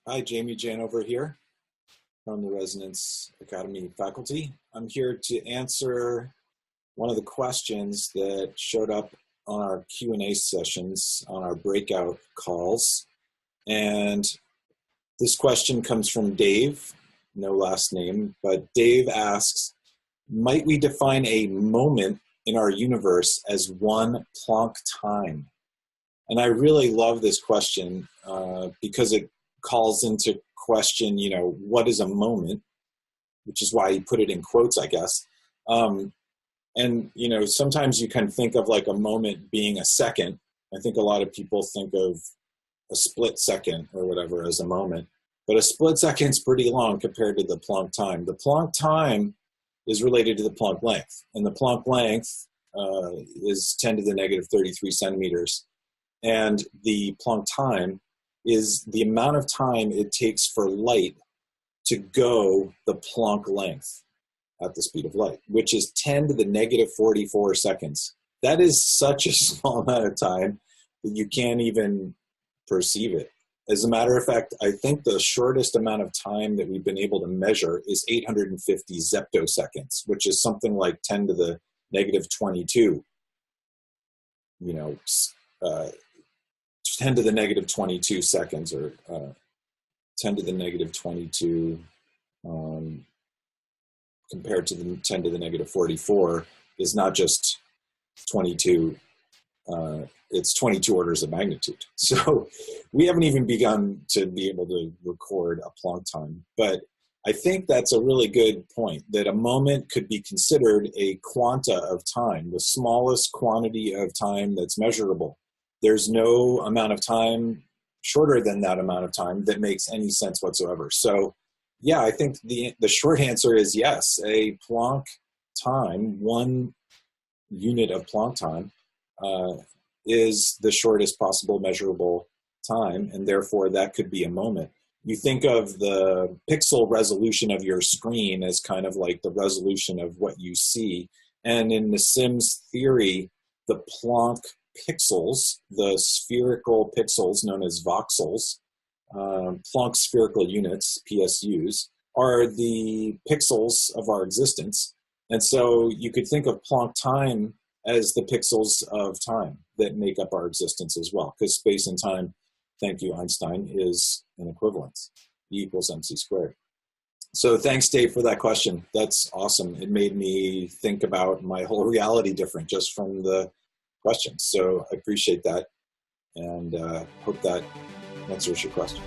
Hi, Jamie Janover here from the Resonance Academy faculty. I'm here to answer one of the questions that showed up on our Q&A sessions, on our breakout calls. And this question comes from Dave, no last name, but Dave asks, might we define a moment in our universe as one Planck time? And I really love this question because it calls into question, what is a moment, which is why he put it in quotes, I guess. Sometimes you can think of like a moment being a second. I think a lot of people think of a split second or whatever as a moment, but a split second is pretty long compared to the Planck time. The Planck time is related to the Planck length, and the Planck length is 10 to the negative 33 centimeters. And the Planck time is the amount of time it takes for light to go the Planck length at the speed of light, which is 10 to the negative 44 seconds. That is such a small amount of time that you can't even perceive it. As a matter of fact, I think the shortest amount of time that we've been able to measure is 850 zeptoseconds, which is something like 10 to the negative 22, 10 to the negative 22 seconds, or 10 to the negative 22 compared to the 10 to the negative 44 is not just 22, it's 22 orders of magnitude. So we haven't even begun to be able to record a Planck time. But I think that's a really good point, that a moment could be considered a quanta of time, the smallest quantity of time that's measurable. There's no amount of time shorter than that amount of time that makes any sense whatsoever. So yeah, I think the short answer is yes. A Planck time, one unit of Planck time, is the shortest possible measurable time, and therefore that could be a moment. You think of the pixel resolution of your screen as kind of like the resolution of what you see. And in Nassim's theory, the Planck pixels, the spherical pixels known as voxels, Planck spherical units, PSUs, are the pixels of our existence. And so you could think of Planck time as the pixels of time that make up our existence as well, because space and time, thank you, Einstein, is an equivalence, E equals mc squared. So thanks, Dave, for that question. That's awesome. It made me think about my whole reality different just from the questions. So I appreciate that, and hope that answers your question.